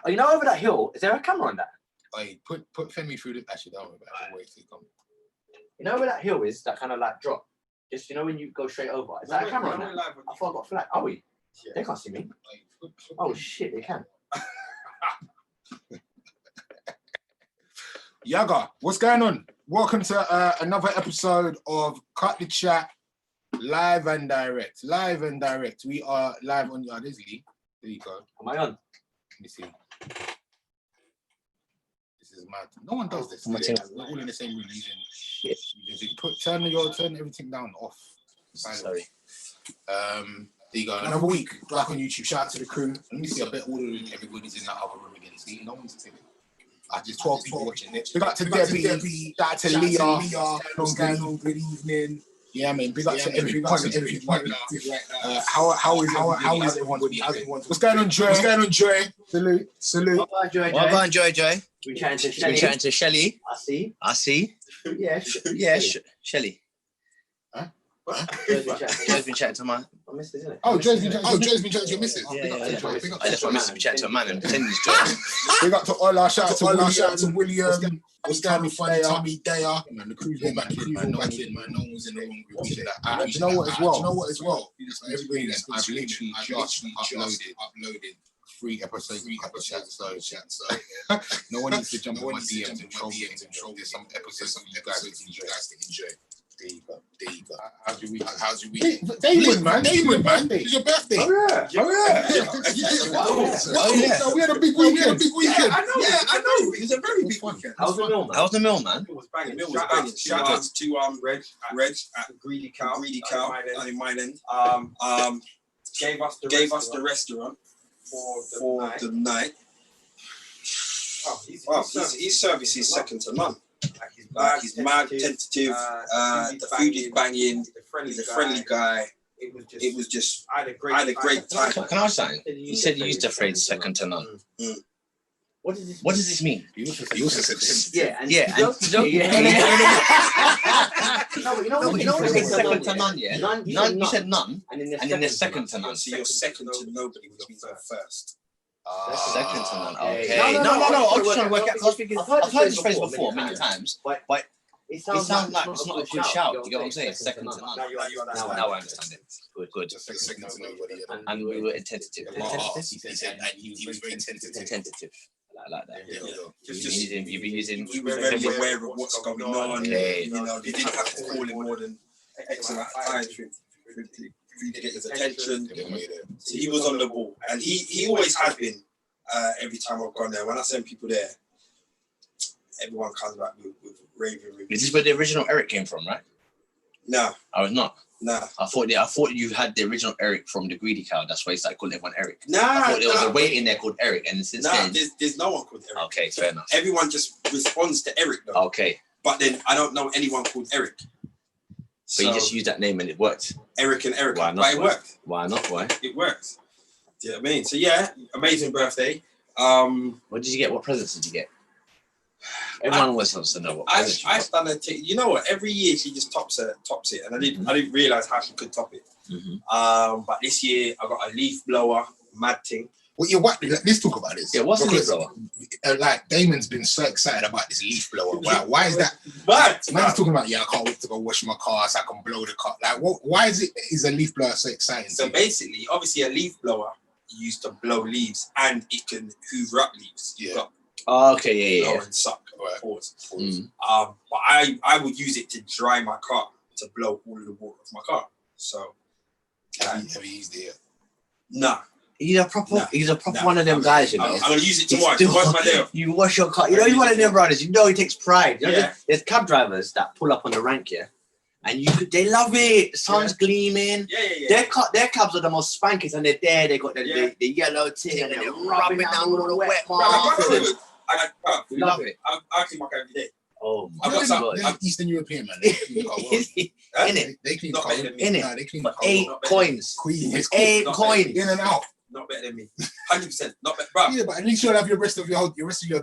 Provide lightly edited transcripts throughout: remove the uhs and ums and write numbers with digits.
Oh, you know over that hill, is there a camera on that? Hey, put Femi through the... Actually, don't worry about it. Wait till you come. You know where that hill is, that kind of like drop? Just, you know when you go straight over? Is that a camera on that? I thought I got flat. Are we? Yeah. They can't see me. Oh, shit, they can. Yaga, what's going on? Welcome to another episode of Cut the Chat, live and direct. Live and direct. We are live on your Disney. There you go. Am I on? Let me see. This is mad. No one does this. We're all in the same room using turn everything down off. Sorry. There you go. Another week back on YouTube. Shout out to the crew. Let me see. I bet all of everybody's in that other room again. See, no one's in it. Just 12 people watching it. Big up to Debbie, shout out to Leah, good evening. Yeah, man, big up to everyone. How is everyone? What's going on, Joy? Salute. What about Joy? We chatting to Shelly. I see. Yeah, Shelly. Huh? Joe's been chatting to my missus, isn't it? Joe's been chatting to your missus. That's my missus been chatting to a man and pretending he's Joe. Big up to Ola, shout out to William. What's going on, funny Tommy Daya? Man, the crew's back in, man. No one was in the wrong group. Do you know what as well? Everybody's I've literally just uploaded 3 episodes of chat, so no one needs to jump on my DMs and troll me. There's some episodes you guys to enjoy. There you go. How's your week? Damon, man. It's your birthday. Oh yeah. So we had a big weekend. Yeah, I know. It was a very big weekend. How's the mill, man? It was banging. Shout out to Reg at Greedy Cow in my end. Gave us the restaurant for the night. His service is second to none. He's mad tentative. The food is banging. He's a friendly guy. It was just. I had a great time. Can I say? You said you used the phrase second to none. What does this mean? You also said yeah. No, you know what it's second to none, yeah? None, you said none, and then there's second to none. So you're second to nobody, which means I'm first. Second to none. Okay. No. I was trying to work out. I've heard this phrase before many times, but it sounds like it's not a good shout. You get what I'm saying? Second to none. Now I understand it. Good. Second to nobody. And we were tentative. He said, and he was very tentative. I like that. You've been using. You were very aware of what's going on. Okay. You know, you didn't have to call him more than X amount of times for you to get his attention. So he was on the ball, and he always has been. Every time I've gone there, when I send people there, everyone comes back with raving reviews. Is this where the original Eric came from, right? No, I was not. No, I thought you had the original Eric from the Greedy Cow. That's why he started calling everyone Eric. Nah, I thought there was a weight in there called Eric, and since then, there's no one called Eric. Okay, fair enough. Everyone just responds to Eric though. Okay, but then I don't know anyone called Eric. So you just used that name and it worked. Eric and Eric. Why not? But it worked. Why not? Why? It worked. Do you know what I mean? So yeah, amazing birthday. What did you get? What presents did you get? Everyone always wants to know what presents I've done a you know what? Every year she just tops it, and I didn't realize how she could top it. But this year I got a leaf blower, mad thing. Well, yeah, what? Let's talk about this. Yeah, what's a leaf blower? Like Damon's been so excited about this leaf blower. Why is that? What? Man's talking about I can't wait to go wash my car so I can blow the car. Like, why is a leaf blower so exciting? So basically, obviously, a leaf blower used to blow leaves, and it can hoover up leaves. Yeah. Okay. Blow and suck. Pause. But I would use it to dry my car, to blow all of the water off my car. So. Have you used it yet? Nah. He's a proper one of them guys, you know. I'm gonna use it tomorrow. Tomorrow's my day off. You wash your car. You know, he's one of them brothers. You know, he takes pride. You know, there's cab drivers that pull up on the rank, and they love it. The sun's gleaming. Yeah. Their cabs are the most spankiest, and they're there. They got the yellow tin, and they're rubbing down all the wet marks. You love it. I clean my car every day. Oh my God. They're Eastern European, man. They clean the car well. They clean the car well. They clean the car 8 coins. 8 coins. In and out. Not better than me. 100%. Not better, bro. Yeah, but at least you'll have your rest of your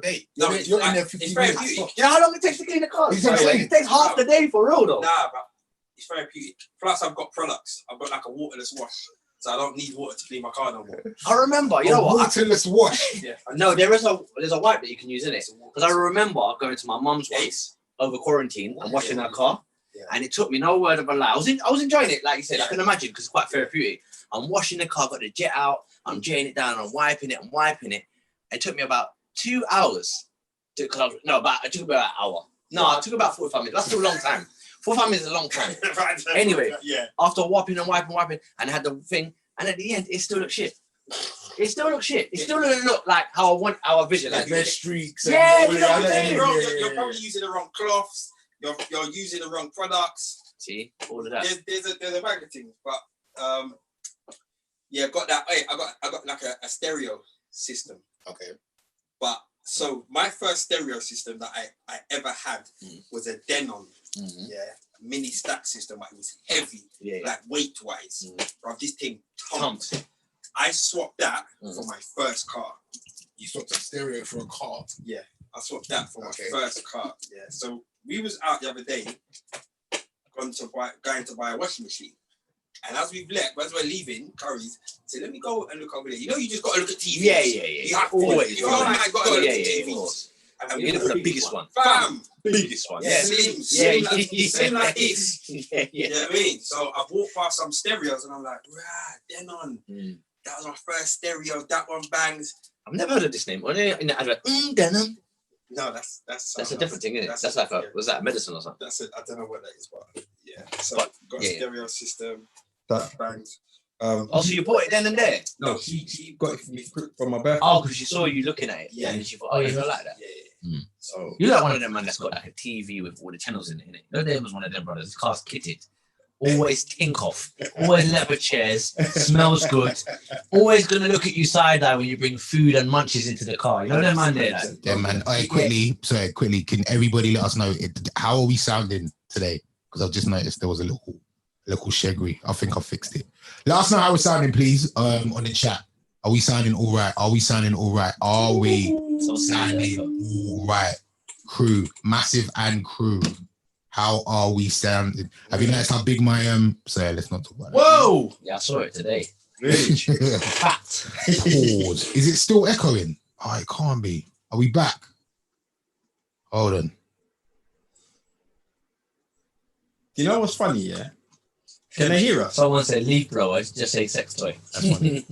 day. No, you're in there 15 minutes. You know how long it takes to clean the car? It takes half the day for real, though. Nah, but it's therapeutic. Plus, I've got products. I've got like a waterless wash. so I don't need water to clean my car no more. I remember, you know what? Waterless wash. Yeah. No, there's a wipe that you can use in it. Because I remember going to my mum's once over quarantine and washing her car. Yeah. And it took me, no word of a lie. I was enjoying it, like you said. I can imagine because it's quite therapeutic. I'm washing the car, got the jet out. I'm jetting it down. I'm wiping it. It took me about 2 hours. It took about an hour. No, it took about 45 minutes. That's still a long time. 45 minutes is a long time. Anyway, after wiping, and I had the thing, and at the end, it still looked shit. It still didn't look like how I visualized it. Red streaks. Yeah, and you know what I'm saying? You're probably using the wrong cloths. You're using the wrong products. See, all of that. There's a bag of things, but got that. Hey, I got like a stereo system. Okay. But so my first stereo system that I ever had was a Denon. Mini stack system. Like it was heavy, like weight wise. Bro, this thing thumped. I swapped that for my first car. You swapped a stereo for a car? Yeah, I swapped that for my first car. Yeah, so we was out the other day, going to buy a washing machine. And as we're leaving Curry's, I said, let me go and look over there. You know, you just got to look at TV. Yeah. You have always. You got to look at TV. And you're looking for the biggest one. Bam! Biggest one. Yeah. Slim like this. Yeah. You know what I mean? So I walked past some stereos and I'm like, Denon. That was my first stereo. That one bangs. I've never heard of this name. In the advert, Denon. No, that's a different thing, isn't it? That's like was that medicine or something? That's it. I don't know what that is, but yeah. So got a stereo system that bangs. So you bought it then and there? No, she got it for me from my birthday. Oh, because she saw you looking at it. Yeah. And she thought, oh, you don't like that? Yeah. So you're like one of them man that's got like a TV with all the channels in it, innit? No, there was one of them brothers. His car's kitted. Always tink off. Always leather chairs. Smells good. Always gonna look at you side eye when you bring food and munchies into the car. You know that man there. Like, yeah, man. Quickly, can everybody let us know how are we sounding today? Because I've just noticed there was a little shaggy. I think I fixed it. Let us know how we're sounding, please. On the chat. Are we sounding all right? Are we sounding all right? Are we sounding all right? Crew, massive and crew. How are we sounding? Have you noticed how big my sorry, let's not talk about it. Whoa! Yeah, I saw it today. Really? Pause. Is it still echoing? Oh, it can't be. Are we back? Hold on. You know what's funny, yeah? Can they hear us? Someone said leaf blower, just say sex toy. That's funny.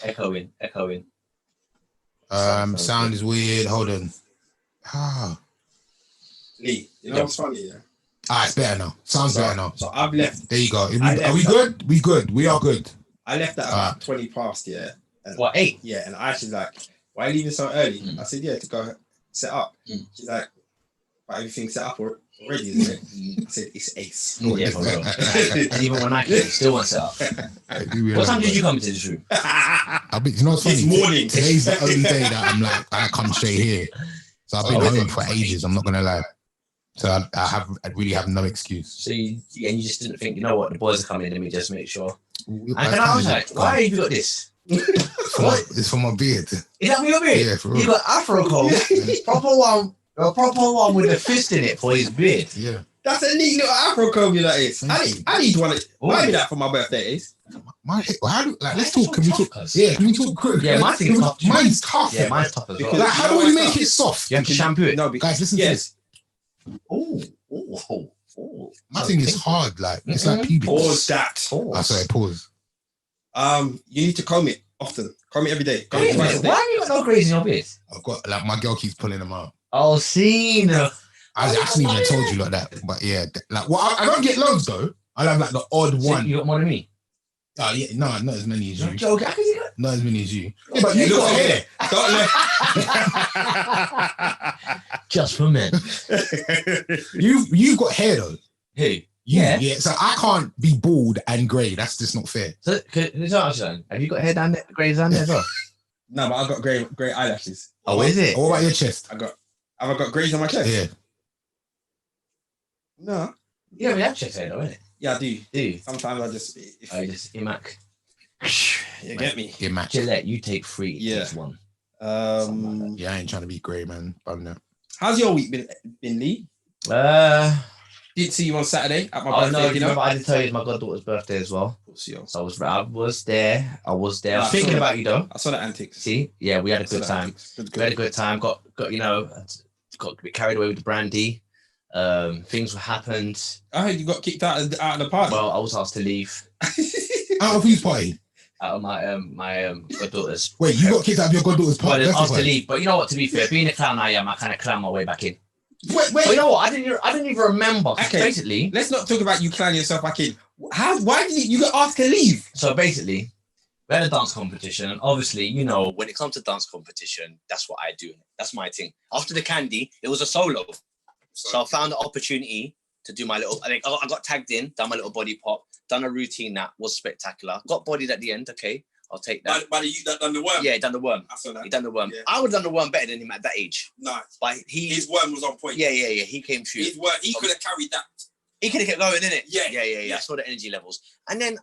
Echoing. Sound is weird. Hold on. Lee, you know what's funny, yeah? It's better now. Sounds better now. So I've left. There you go. Are we good? We good. We are good. I left at about 20 past, yeah. And, what, 8? Yeah, and Aisha's like, why are you leaving so early? I said, yeah, to go set up. She's like, but everything's set up already, isn't it? I said, it's ace. Yeah, for real. And even when I came, still won't set up. What time did you come into this room? You know what's funny? This morning. Today's the only day that I'm like, I come straight here. So I've been home for ages, I'm not going to lie. So I really have no excuse. So you just didn't think, you know what, the boys are coming in, let me just make sure. And I was like, why have you got this? It's for my beard. Is that for your beard? Yeah, for real. You got Afro coat, a proper one with a fist in it for his beard. Yeah. That's a neat little Afro comb that is. I need one. Buy me that for my birthday, is. Let's talk. Can we talk? Yeah, can we talk quick? Yeah, mine's tough. Mine's tough. Yeah, mine's tough as well. Like, how do we make it soft? You have to shampoo it. No, guys, listen to this. Oh. My thing is hard. Like it's like pubic. Pause that. Sorry, pause. You need to comb it often. Comb it every day. Why have you got no grays in your beard? I've got my girl keeps pulling them out. Oh, seen. I actually even told you like that, but yeah, I don't get loads though. I have like the odd one. You got more than me? Oh yeah, no, not as many as you. Joke, how can you got? Not as many as you. Yeah, but you got hair. Don't let. Just for men. You've got hair though. Who? Yeah. So I can't be bald and grey. That's just not fair. So, have you got hair down there, greys down there as well? No, but I've got grey eyelashes. Oh, is it? What about your chest? Have I got greys on my chest? Yeah. No. You don't have chest hair though, innit? Yeah, I do. Do you? Sometimes I just. Imac. You get me? Yeah, match. Gillette, you take 3. Yeah. Each one. Yeah, I ain't trying to be grey, man. How's your week been, Lee? didn't see you on Saturday at my Oh birthday. no, you dinner. remember I did tell you it's my goddaughter's birthday as well. So I was there. I was thinking about you though. I saw the antics. See, yeah, we had a good time. We had a good time. Got got a bit carried away with the brandy. Things happened. I heard you got kicked out of the party. Well, I was asked to leave. Out of whose party? Out of my goddaughter's. Wait, you got kicked out of your goddaughter's party? Well, I was asked to leave, but you know what? To be fair, being a clown I am, I kind of clown my way back in. Wait. But you know what? I didn't even remember. Okay. Basically, let's not talk about you clowning yourself back in. Why did you got asked to leave? So basically, we had a dance competition, and obviously, you know, when it comes to dance competition, that's what I do. That's my thing. After the candy, it was a solo. So I found the opportunity to do my little. I got tagged in, done my little body pop, done a routine that was spectacular. Got bodied at the end. Okay, I'll take that. But you done the worm. Yeah, he done the worm. I saw that. He done the worm. Yeah. I would have done the worm better than him at that age. Nice. But his worm was on point. Yeah. He came through. His worm, he could have carried that. He could have kept going, innit? Yeah. I saw the energy levels. And then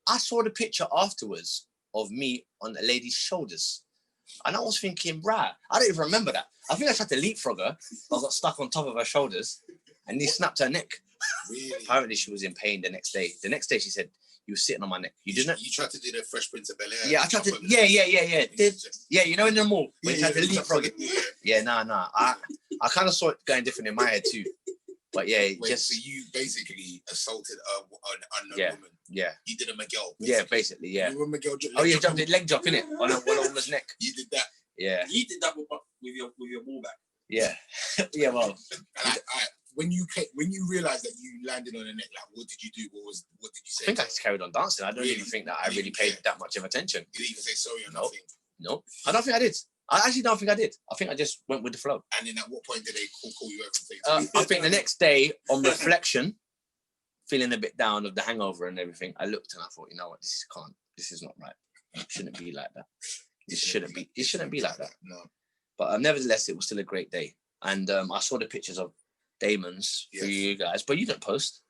I saw the picture afterwards of me on a lady's shoulders. And I was thinking, right, I don't even remember that. I think I tried to leapfrog her. I got stuck on top of her shoulders and he snapped her neck. Really? Apparently she was in pain the next day. The next day she said, you were sitting on my neck. You didn't? You tried to do the Fresh Prince of Bel-Air. Yeah, I tried to. Yeah, you know in the mall when you tried to leapfrog it. Yeah, nah. I kind of saw it going different in my head too. But yeah, so you basically assaulted an unknown woman. Yeah. You did a Miguel. Basically. Yeah, basically, yeah. You were Miguel. Jumped leg drop in it on a woman's neck. You did that. Yeah. He did that with your ball back. Yeah. Yeah. Well. When you realized that you landed on a neck, like what did you do? What did you say? I think I just carried on dancing. I don't even think that I really paid that much of attention. You didn't even say sorry or nothing. No, I don't think I did. I actually don't think I did. I think I just went with the flow. And then at what point did they call you everything? I think the next day, on reflection, feeling a bit down of the hangover and everything, I looked and I thought, you know what, this is not right. It shouldn't be like that. It shouldn't be like that. No. But nevertheless, it was still a great day. And I saw the pictures of Damon's for you guys, but you don't post.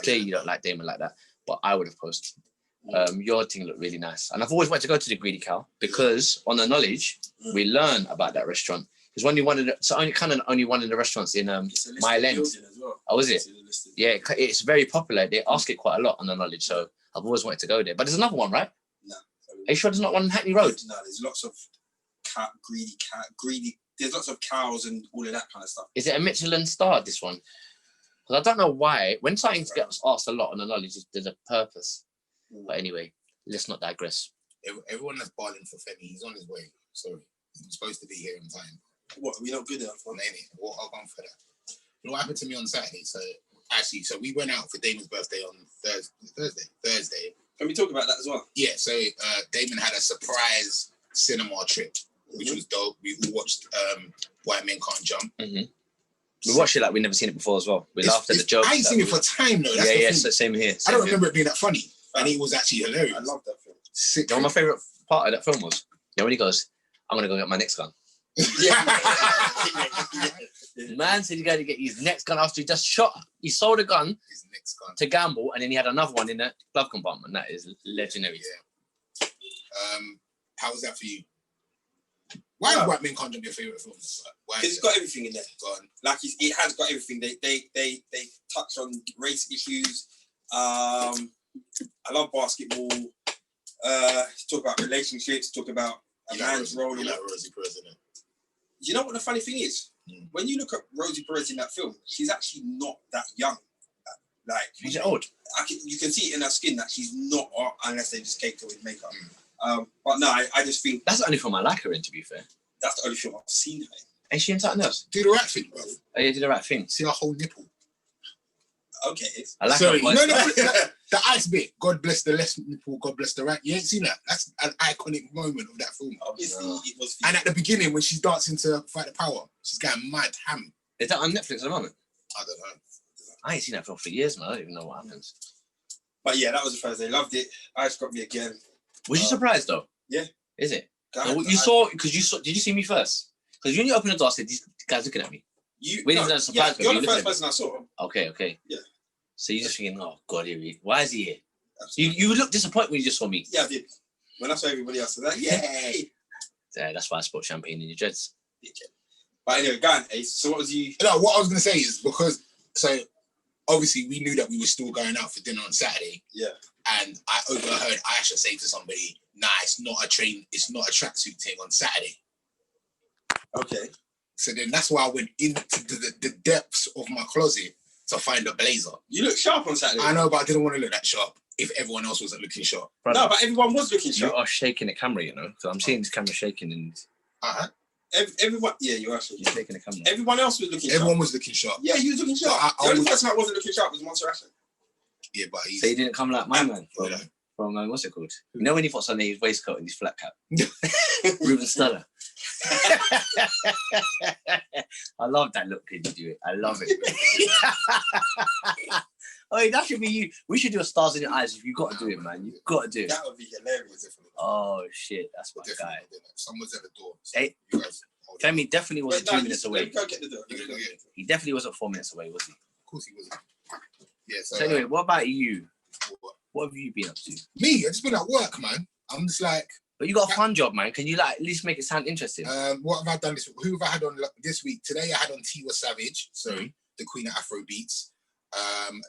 Clearly you don't like Damon like that, but I would have posted. Your thing looked really nice. And I've always wanted to go to the Greedy Cow because on the knowledge, we learn about that restaurant. Because only one of the restaurants in Mile End. Well. Oh, is it? Yeah, it's very popular. They ask it quite a lot on the knowledge, so I've always wanted to go there. But there's another one, right? No. Are you sure there's not one on Hackney Road? No, there's lots of greedy. There's lots of cows and all of that kind of stuff. Is it a Michelin star, this one? Because I don't know why. When something gets asked a lot on the knowledge, there's a purpose. But anyway, let's not digress. Everyone that's barling for Femi, he's on his way. Sorry. He's supposed to be here in time. What, are we not good enough? Well, I'll go for that. You know what happened to me on Saturday? So we went out for Damon's birthday on Thursday. Can we talk about that as well? Yeah, so Damon had a surprise cinema trip, which was dope. We all watched White Men Can't Jump. Mm-hmm. We watched it like we'd never seen it before as well. We laughed at the jokes. I ain't seen it for time though. That's so same here. I don't remember it being that funny. And it was actually hilarious. I love that film. Sick. You know what my favourite part of that film was? You know when he goes, I'm going to go get my next gun. The man said he's going to get his next gun after he just shot. He sold a gun, his next gun to gamble, and then he had another one in the glove compartment. That is legendary. Yeah. How was that for you? Why is White Men Can't Jump your favourite film? It's got everything in there. Like it has got everything. They touch on race issues. I love basketball. Talk about relationships. Talk about a man's role. You like Rosie Perez in it. You know what the funny thing is? When you look at Rosie Perez in that film, she's actually not that young. Like, she's old. You can see it in her skin that she's not, unless they just caked her with makeup. But no, I just think that's the only film I like her in. To be fair, that's the only film I've seen her in. Ain't she in something else? Do the right thing, bro. Oh, yeah, do the right thing. See her whole nipple. Okay. I like her. No, the ice bit. God bless the left nipple. God bless the right. You ain't seen that. That's an iconic moment of that film. Obviously, it was. And at the beginning, when she's dancing to Fight the Power, she's going mad ham. Is that on Netflix at the moment? I don't know. I ain't seen that film for years, man. I don't even know what happens. But yeah, that was the first day. Loved it. Ice got me again. Was you surprised though? Yeah. Is it? God, you saw because you saw. Did you see me first? Because when you opened the door, I said, "These guys looking at me." You're the first person I saw. Okay. Yeah. So you're just thinking, oh God, why is he here? You look disappointed when you just saw me. Yeah, I did. When I saw everybody else, I was like, yay! Yeah, that's why I spilled champagne in your dreads. But anyway, go on, Ace. So what was you? No, what I was going to say is because, so obviously we knew that we were still going out for dinner on Saturday. Yeah. And I overheard Aisha say to somebody, "Nah, it's not a tracksuit thing on Saturday." Okay. So then that's why I went into the depths of my closet to find a blazer. You look sharp on Saturday. I know, but I didn't want to look that sharp if everyone else wasn't looking sharp. Brother, no, but everyone was looking sharp. You are shaking the camera, you know. So I'm seeing this camera shaking and. Everyone, yeah, you are shaking. You're shaking the camera. Everyone else was looking sharp. Everyone was looking sharp. Yeah, you was looking sharp. The only person that wasn't looking sharp was Monster Ashen. Yeah, but he's... So he didn't come like my man from what's it called? You know when he puts on his waistcoat and his flat cap? Ruben Stuller. I love that look when you do it. I love it. Oh, that should be you. We should do a Stars in Your Eyes. If you got to do it, man. You've got to do it. That would be hilarious. Oh, shit. That's my guy. Someone's at the door. So hey, Femi definitely wasn't 2 minutes away. Go get the door. He definitely wasn't 4 minutes away, was he? Of course he wasn't. Yeah, so anyway, what about you? What have you been up to? Me? I've just been at work, man. I'm just like... But you got a fun job, man. Can you like at least make it sound interesting? What have I done this week? Who have I had on this week? Today I had on Tiwa Savage, the Queen of Afro Beats.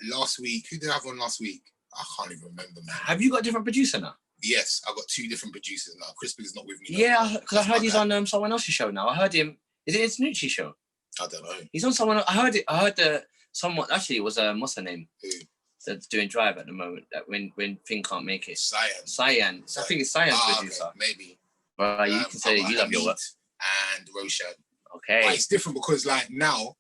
Last week, who did I have on last week? I can't even remember, man. Have you got a different producer now? Yes, I've got 2 different producers now. Crispin's not with me now. Yeah, because I heard he's on someone else's show now. I heard him. Is it Nucci's show? I don't know. He's on someone. I heard it. I heard someone. Actually, it was what's her name? Who? That's doing Drive at the moment. That when Finn can't make it. Cyan. I think it's Cyan's producer. Okay, maybe. Right, you can say you love your work. And Roshan. Okay. But it's different because like now,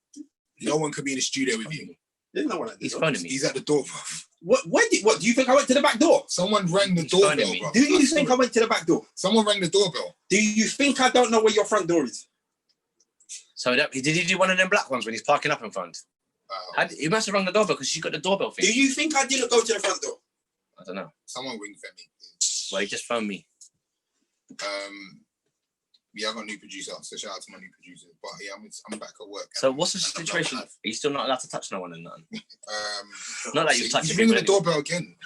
no one could be in the studio with you. There's no one at the He's door. phoning me. He's at the door, bro. What do you think I went to the back door? Someone rang the doorbell, bro. Do you think I went to the back door? Someone rang the doorbell. Do you think I don't know where your front door is? So did he do one of them black ones when he's parking up in front? He must have rung the doorbell because she's got the doorbell thing. Do you think I didn't go to the front door? I don't know. Someone ring Femi. Well, he just phoned me. Yeah, I got a new producer, so shout out to my new producer. But yeah, I'm back at work. So what's the situation? Are you still not allowed to touch no one and nothing? Not like you've touched he's ringing the doorbell again.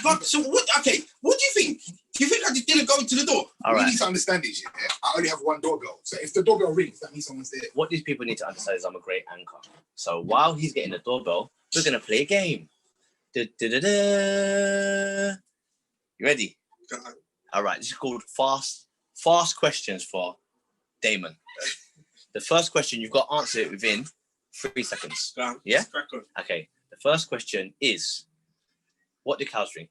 But so what? Okay, what do you think? Do you think I just didn't go to the door? All what right. you need to understand is, yeah, I only have one doorbell. So if the doorbell rings, that means someone's there. What these people need to understand is I'm a great anchor. So while he's getting the doorbell, we're gonna play a game. Da-da-da-da. You ready? All right. This is called fast questions for Damon. The first question you've got to answer it within 3 seconds. Yeah. Okay. The first question is, what do cows drink?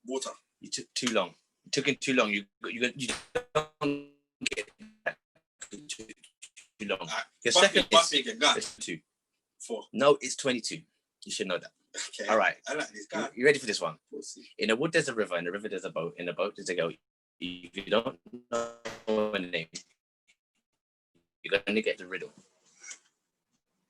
Water. You took too long. You took it too long. You don't get too long. Your second is 2. 4. No, it's 22. You should know that. Okay. All right. I like this guy. You ready for this one? In a wood, there's a river. In the river, there's a boat. In the boat, there's a girl. If you don't know her name, you're going to get the riddle.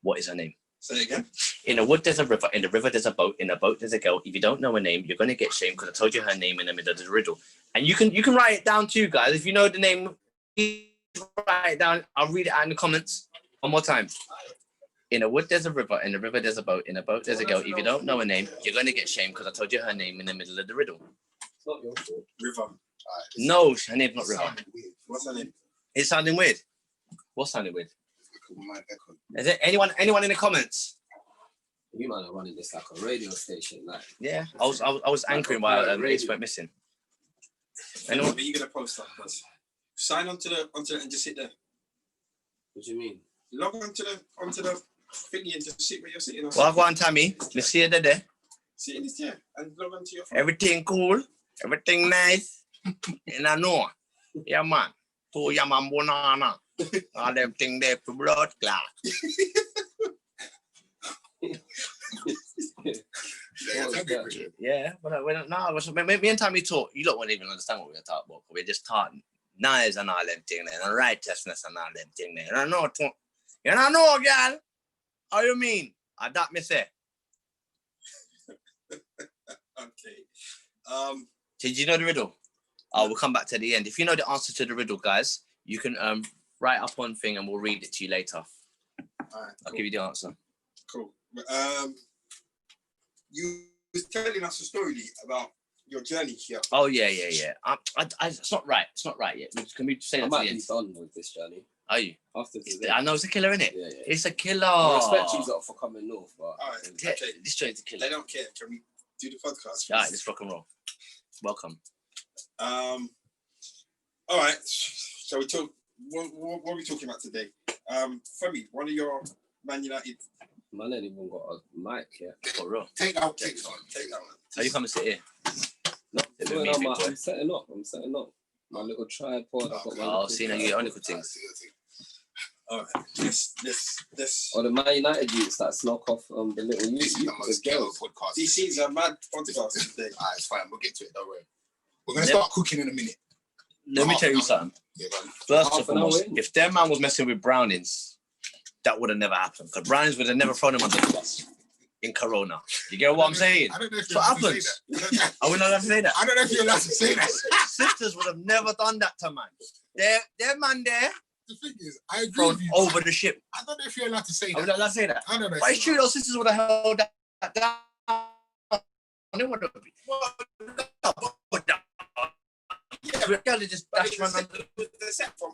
What is her name? Say it again. In a wood, there's a river. In the river, there's a boat. In the boat, there's a girl. If you don't know her name, you're going to get shamed because I told you her name in the middle of the riddle. And you can write it down too, guys. If you know the name, write it down. I'll read it out in the comments one more time. In a wood, there's a river. In the river, there's a boat. In the boat, there's a girl. If you don't know her name, you're going to get shamed because I told you her name in the middle of the riddle. It's not your fault. River. No, her name's not River. What's her name? It's sounding weird. What's sounding weird? Is there anyone in the comments? You might have running this like a radio station, like. Yeah, I was anchoring while Ace went missing. Anyone? But you're gonna post that. Sign onto the and just sit there. What do you mean? Log onto the thingy and just sit where you're sitting. Well, go on, Tammy. Me see you there. Sit in this chair and log onto your phone. Everything cool. Everything nice. And I know. Yeah, man. To ya man banana. All them thing there for blood clot. Yeah, but me and Tammy talk. You don't even understand what we're talking about. We're just talking knives and all them thing there, and righteousness and all them thing there. And I know, girl. How you mean? I that me say. Okay. Did you know the riddle? We'll come back to the end. If you know the answer to the riddle, guys, you can write up one thing and we'll read it to you later. All right, I'll give you the answer. Cool. You was telling us a story about your journey here. Oh yeah. It's not right. It's not right yet. Can we say I that might to the be end? done with this journey. Are you? After today. I know it's a killer, innit? Yeah. It's a killer. I respect you lot for coming north, but Alright, Yeah, okay. this joint's a killer. They don't care. Can we do the podcast? Alright, let's rock and roll. Welcome. Alright. Shall we talk? What are we talking about today? Femi, one of your Man United. man ain't even got a mic yet. For real. Take that one. How you come and sit here? No, Sit with me, big boy. I'm setting up. My little tripod. I've got my little See, now you get only good things. Alright. Let's. Or the Man United youths that snuck off the little This is the youth. most The ghetto girls. podcast. This is a mad podcast today. Alright, it's fine. We'll get to it. Don't worry. We're gonna start cooking in a minute. Let me tell you something. Yeah, go on. First Half and an hour foremost, in. if their man was messing with Brownings, that would have never happened. Because Brownings would have never thrown him under the bus in Corona. You get what I'm saying? I don't know if So you're allowed to happens. say that. Are we not allowed to say that? I don't know if you're allowed to say that. Sisters would have never done that to man. Their man there The thing is, I agree thrown with you. over the ship. I don't know if you're allowed to say Are we that. not allowed to say that? I don't know. But it's true, those sisters would have held that down. They would have been. Yeah, but they just dash man under. The set from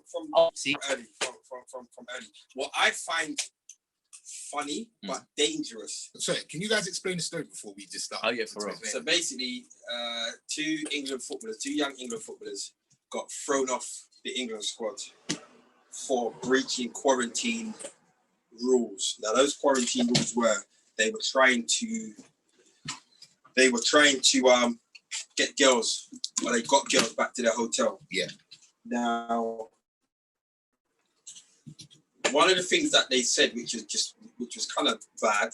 See? early. From early. What I find funny but dangerous. Sorry, can you guys explain the story before we just start? Oh, yeah, for real. So basically, two young England footballers, got thrown off the England squad for breaching quarantine rules. Now, those quarantine rules were they were trying to get girls, or they got girls back to their hotel. Yeah. Now, one of the things that they said, which was kind of bad,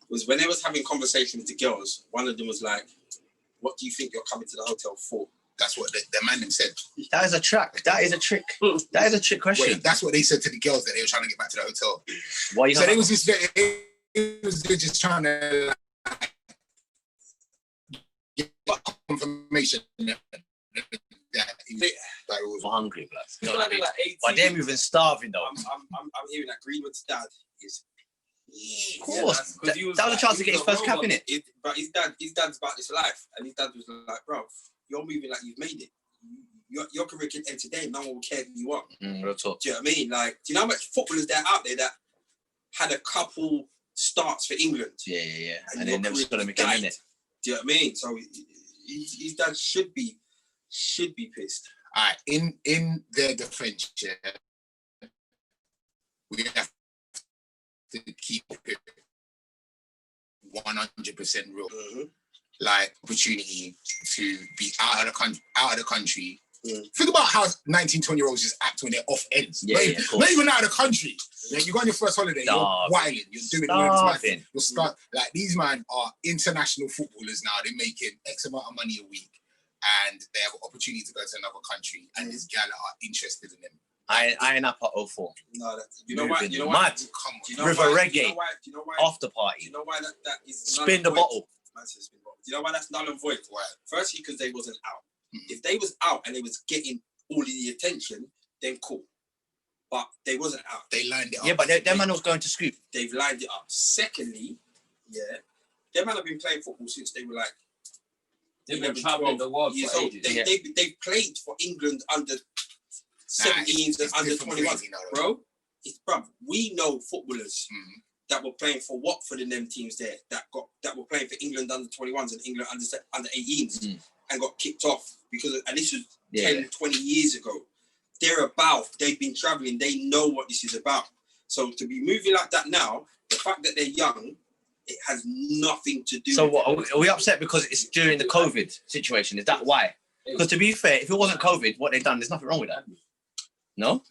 was when they was having conversation with the girls, one of them was like, "What do you think you're coming to the hotel for?" That's what the man them said. That is a trick. That is a trick. That is a trick question. Wait, that's what they said to the girls that they were trying to get back to the hotel. Why you So they was just trying to like, get confirmation that it was hungry, blood. You know Like what I mean? 18. But they're moving starving though. I'm hearing that Greenwood's dad is. Of course. That was a chance to get his first cap in it. But his dad's about this life, and his dad was like, "Bro, you're moving like you've made it. Your career can end today. No one will care who you are." Real talk. Do you know what I mean? Like, do you know how much footballers there out there that had a couple starts for England? Yeah. And And your then never career saw them again, died. innit? Do you know what I mean? So his dad should be pissed. all right, in their defense, yeah, we have to keep it 100% real. Like opportunity to be out of the country. Think about how 19, 20-year-olds just act when they're off ends. Yeah, of course. Not even out of the country. Like, you go on your first holiday, you're wilding, you're doing all this, man. Like these man are international footballers now. They're making X amount of money a week, and they have an opportunity to go to another country, and this gal are interested in them. I ain't up at 04. No, you know why? Moving You know why? mad. Come on. Do you know River why? reggae. Do you know why? Do you know why? After Do party. you know why that is? Spin the bottle. Man said spin the bottle. Do you know why that's null and void? Why? Firstly, because they wasn't out. If they was out and they was getting all of the attention, then cool. But they wasn't out. They lined it up. Yeah, but their man was going to scoop. They've lined it up. Secondly, them man have been playing football since they were like They've been traveling the world years for old. ages. They played for England under 17s and under 21. Bro, we know footballers that were playing for Watford and them teams there that were playing for England under 21s and England under 18s and got kicked off and this was 10, 20 years ago. They've been traveling, they know what this is about. So to be moving like that now, the fact that they're young, it has nothing to do So with what, are we upset because it's during the COVID situation? Is that why? Because to be fair, if it wasn't COVID, what they've done, there's nothing wrong with that. No?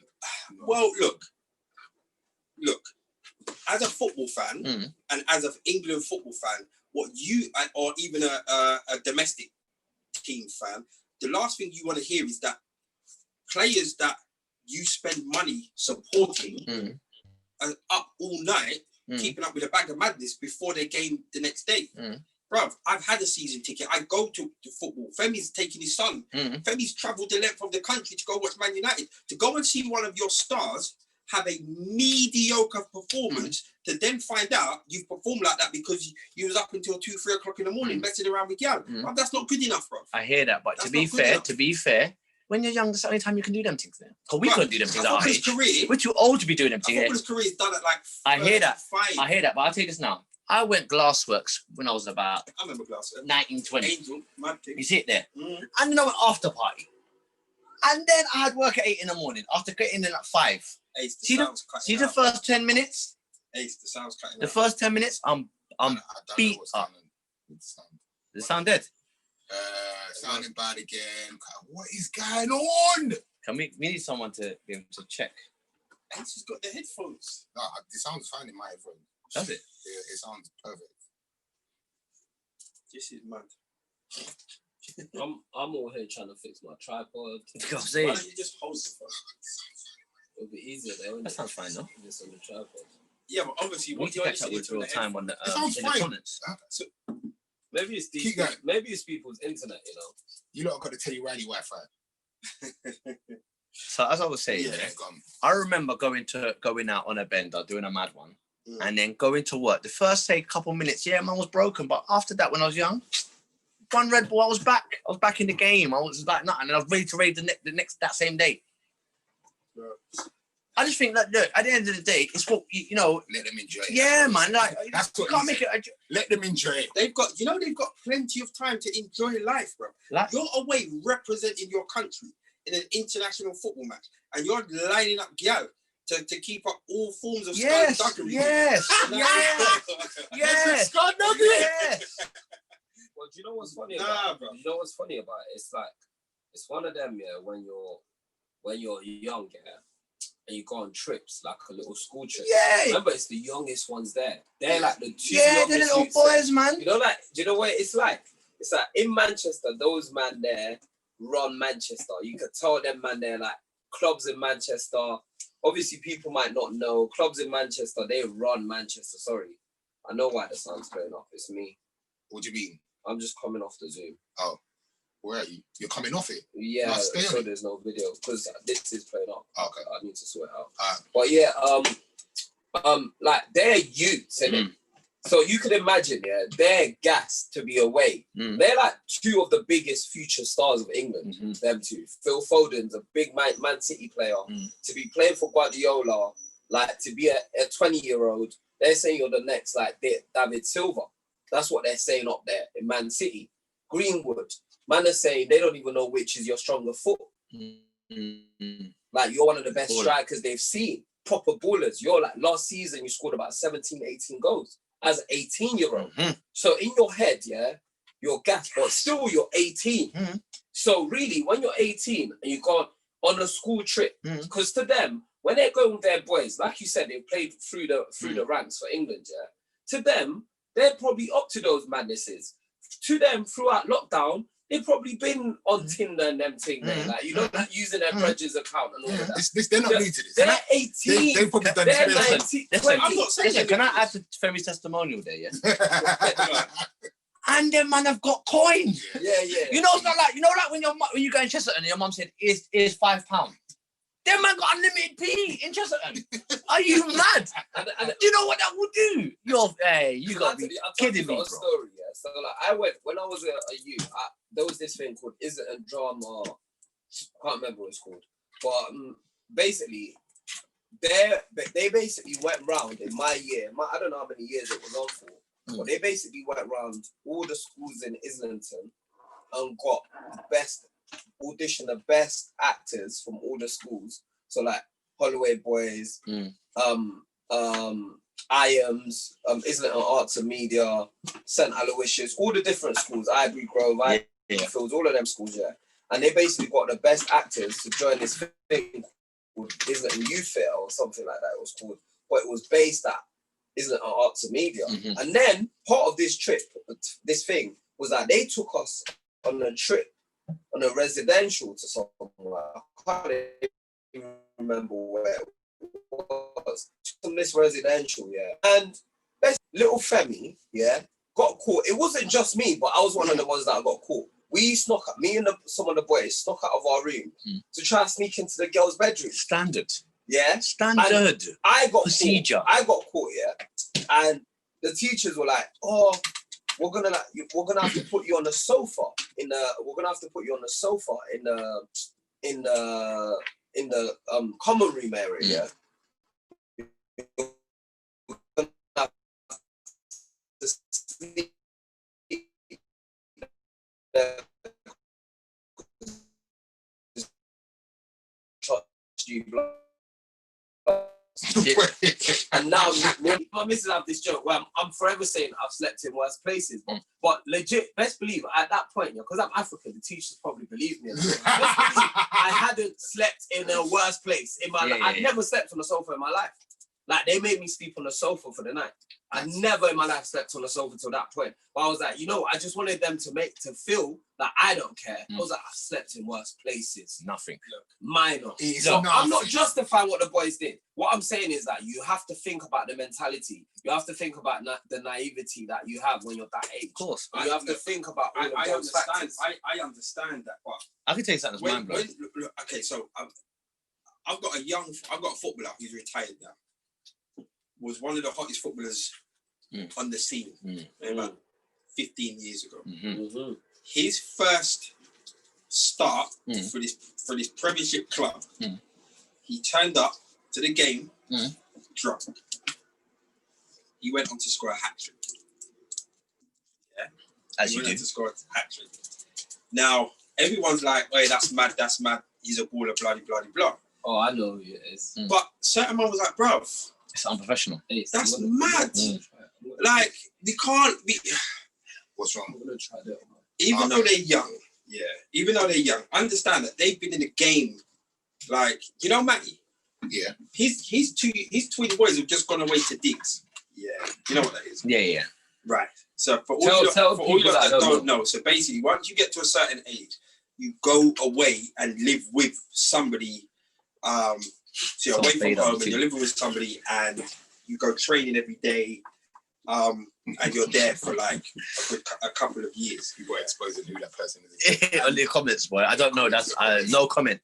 Well, look. As a football fan and as an England football fan, what you or even a domestic team fan, the last thing you want to hear is that players that you spend money supporting are up all night, keeping up with a bag of madness before their game the next day. Bruv, I've had a season ticket. I go to football. Femi's taking his son. Femi's travelled the length of the country to go watch Man United. To go and see one of your stars have a mediocre performance, to then find out you've performed like that because you was up until 2, 3 o'clock in the morning messing around with gal. That's not good enough, bro. I hear that, but That's to be not good fair, enough. when you're young, that's the only time you can do them things there. Because we couldn't do them things at our age. Career, We're too old to be doing them things. Footballer's career is done at like I hear that. 35. I hear that, but I'll tell you this now. I went glassworks when I was about I remember Glassworks. 19, 20. Angel, mad thing. You see it there? Mm. And then I went after party. And then I had work at 8 in the morning after getting in at 5. Ace, the See sound's cutting See the out. first 10 minutes? Ace, the sound's cutting The out. first 10 minutes, I'm I don't know beat what's up. happening with the sound. Does it sound dead? Sounding bad again. What is going on? We need someone to be able to check. Ace has got the headphones. No, it sounds fine in my headphones. Does it? Yeah, it sounds perfect. This is mad. I'm all here trying to fix my tripod. Why Why don't you just hold the phone? It'll be easier there. That sounds fine, though. Just on the tripod. Yeah, but obviously, We what need to you're catch up listening with to in real the time on the It sounds in the fine. comments. Maybe it's these. Keep going. Maybe it's people's internet. You know. You lot got to tell you Riley Wi-Fi. So as I was saying, Yeah, gone. I remember going out on a bender, doing a mad one, and then going to work. The first, say, couple minutes, yeah, man was broken. But after that, when I was young, one Red Bull, I was back. I was back in the game. I was like nothing, and I was ready to rave that same day. Yeah. I just think that, look, at the end of the day, it's what, you know. Let them enjoy it. Yeah, man. Like, That's you what can't he make it. Let them enjoy it. They've got plenty of time to enjoy life, bro. Like, You're away representing your country in an international football match, and you're lining up gal to keep up all forms of skullduggery. Yes. Well, do you know what's funny? Bro. You know what's funny about it? It's like it's one of them, yeah. When you're young, yeah, and you go on trips like a little school trip. Yeah. Remember, it's the youngest ones there. They're like the two Yeah, youngest the little youths there. boys, man. You know, like, do you know what it's like? It's like in Manchester, those man there run Manchester. You could tell them man there, like clubs in Manchester. Obviously, people might not know clubs in Manchester. They run Manchester. Sorry, I know why the sound's going off. It's me. What do you mean? I'm just coming off the Zoom. Oh, where are you? You're coming off it? Yeah, No, stay on so it. there's no video because this is playing up. Okay. I need to sort it out. Alright. But yeah, like they're youths, innit? So you can imagine, yeah, they're gassed to be away. They're like two of the biggest future stars of England. Them two. Phil Foden's a big Man City player. To be playing for Guardiola, like to be a 20-year-old, they're saying you're the next like David Silva. That's what they're saying up there in Man City. Greenwood, man are saying they don't even know which is your stronger foot. Like you're one of the best strikers they've seen. Proper ballers. You're like last season you scored about 17, 18 goals as an 18-year-old. So in your head, yeah, you're gassed, but still you're 18. So really, when you're 18 and you go on a school trip, because to them, when they're going with their boys, like you said, they played through the ranks for England, yeah. To them, they're probably up to those madnesses. To them, throughout lockdown, they've probably been on Tinder and them thing there, like you know, like using their Bridges account and all of that. They're not new to this. They're 18. They've probably done They're this. 19. I'm not saying Listen, can I add to Femi's testimonial there, yeah? And them man have got coins. Yeah. You know, it's not like when you go in Chesterton and your mum said, "Is £5." Them man got unlimited PE in Chesterton. Are you mad? And do you know what that will do? You got to be kidding me, bro. Story, yeah. So like I went when I was a youth. There was this thing called Is It a Drama? I can't remember what it's called, but basically, they basically went round in my year. I don't know how many years it was on for, but they basically went round all the schools in Islington and got the best actors from all the schools. So like Holloway Boys, IAMS, Islington Arts and Media, St. Aloysius, all the different schools, Ivory Grove, Fields, all of them schools, yeah. And they basically got the best actors to join this thing called Islington Youth Theatre or something like that it was called. But it was based at Islington Arts and Media. And then part of this trip, this thing, was that they took us on a trip, on a residential to somewhere. I can't even remember where it was. From this residential, yeah. And little Femi, yeah, got caught. It wasn't just me, but I was one of the ones that got caught. We snuck up, me and some of the boys snuck out of our room to try and sneak into the girls' bedroom. Standard. Yeah. Standard. And I got procedure. Caught. I got caught, yeah. And the teachers were like, "Oh, we're gonna have to put you on the sofa in the in the common room area. And now my missus have this joke where I'm forever saying I've slept in worse places, but legit, best believe at that point, because I'm African, the teachers probably believe me. I hadn't slept in a worse place in my life. I'd never slept on a sofa in my life. Like, they made me sleep on the sofa for the night. I never in my life slept on the sofa till that point. But I was like, you know, I just wanted them to feel that I don't care. I was like, I've slept in worse places. Nothing. Minor. So I'm not justifying what the boys did. What I'm saying is that you have to think about the mentality. You have to think about the naivety that you have when you're that age. Of course. You have to think about all of those factors. I understand that, but I can tell you something that's mind blowing. Okay, so I've got a footballer who's retired now. Was one of the hottest footballers on the scene about 15 years ago. His first start for this Premiership club, he turned up to the game drunk. He went on to score a hat-trick. Yeah, as you do. To score a hat-trick. Now everyone's like, "Hey, that's mad. He's a baller, blah blah blah." Oh, I know who it is. But certain man was like, "Bruv, it's unprofessional. That's mad. Like, we can't be." What's wrong? I'm gonna try that. Even though they're young, understand that they've been in the game. Like, you know, Matty. Yeah. His twin boys have just gone away to digs. Yeah. You know what that is? Yeah. Right. So for all you that don't know, so basically, once you get to a certain age, you go away and live with somebody. So you're away from home and you're living with somebody, and you go training every day, and you're there for like a couple of years. You were exposing who that person is. Only comments, boy. I don't know. That's no comment.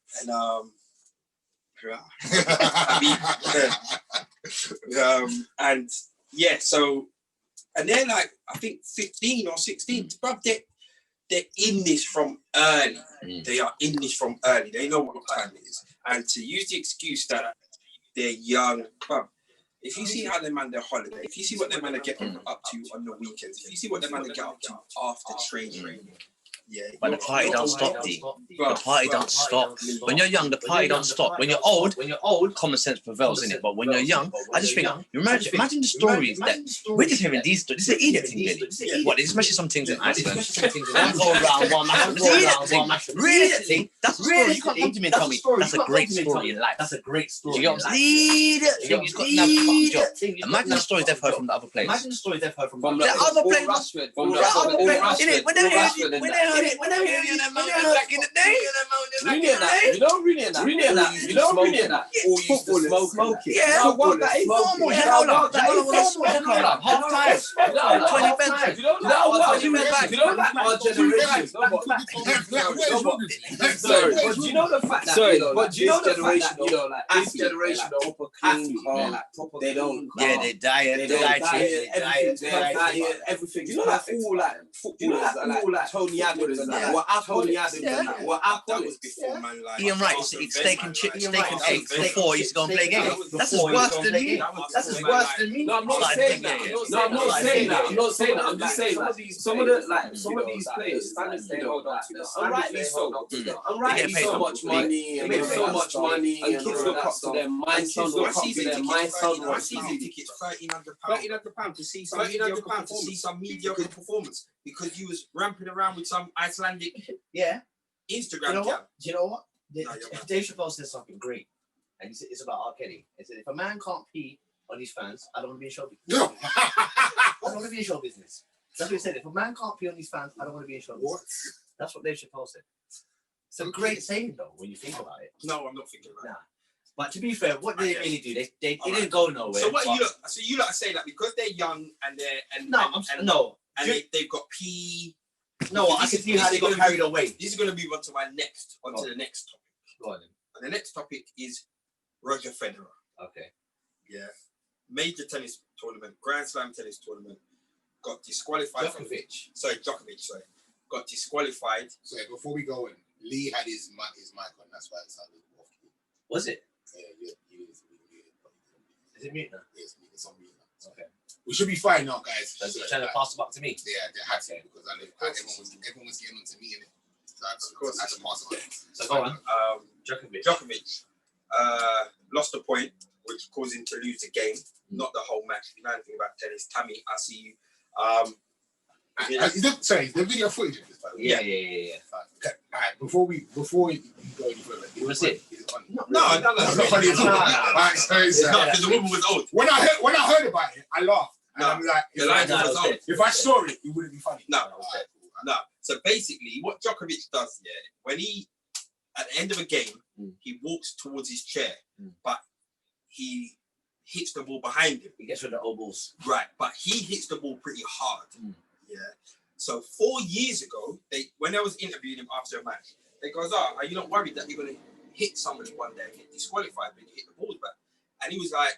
And yeah, so, and they're like, I think 15 or 16, bro. They're in this from early. They are in this from early. They know what time it is. And to use the excuse that they're young, bro, if you see how them man their holiday, if you see what them man are getting up to on the weekends, if you see what them man are getting up to after training, but the party don't stop, D. The party don't stop. When you're young, the party don't stop. When you're old, common sense prevails in it. But when you're young, I just think, imagine the stories that we're just hearing these stories. This is an idiot thing, really. What? Especially some things in Iceland. Go around one match. Really? That's a story. You can't come to me and tell me that's a great story in life. That's a great story. You get what I'm saying? Imagine the stories they've heard from the other players. Imagine the stories they've heard from the other players. When I hear you back in the day, you know, really that. All used to smoke it. Yeah, that is normal. Half time, 20 pence. You know that our generation. Sorry, but do you know the fact that you know, like this generation of upper clean, they don't. Yeah, they diet, everything. You know that all like footballers, like Tony Adams. That was before man. Like Ian Wright used to eat steak and eggs before he used to go and play games. That's as worse than me. No, I'm not saying that. I'm not saying that. I'm just saying that some of these players, unrightly so. Unrightly so much money and so much money, and kids look up to them. My son looks up to them. My son wants season tickets, £1,300 to see some mediocre performance because you was ramping around with some Icelandic Instagram. Do you know what? Dave Chappelle said something great, and he said it's about R. Kelly. He said if a man can't pee on his fans, I don't want to be in show business. I don't want to be in show business. That's what he said. If a man can't pee on his fans, I don't want to be in show business. What? That's what Dave Chappelle said. It's a great saying though when you think about it. No, I'm not thinking about it. But to be fair, what did they really do? They didn't go nowhere. So what you lot are saying that because they're young and they've got pee. No, I can see how they got carried away. This is going to move on to the next topic. Go on then. And the next topic is Roger Federer. Okay. Yeah. Major tennis tournament, Grand Slam tennis tournament, got disqualified. Djokovic. Got disqualified. So before we go in, Lee had his mic on, that's why it sounded off. Was it? Yeah. Is it mute now? Yes, it's on mute now. Okay. We should be fine now, guys. So you're trying to pass it back to me? Yeah, they had to because everyone was getting on to me in it. So I had to pass it on. So go on. Djokovic lost a point, which caused him to lose the game, not the whole match. If you know anything about tennis, Tammy, I see you. Sorry, the video footage of this, by the way. Yeah. Okay, all right, before you go any further, Was it? No. It's not funny at all. Right, so Because the woman was old. when I heard about it, I laughed. And No, I'm like, the line was old. if I saw it, it wouldn't be funny. No. So basically, what Djokovic does, when he, at the end of a game, he walks towards his chair, but he hits the ball behind him. He gets rid of the old balls. Right, but he hits the ball pretty hard. Yeah. So 4 years ago, when I was interviewing him after a match, they goes, "Are you not worried that you're going to hit somebody one day and get disqualified when you hit the balls back?" And he was like,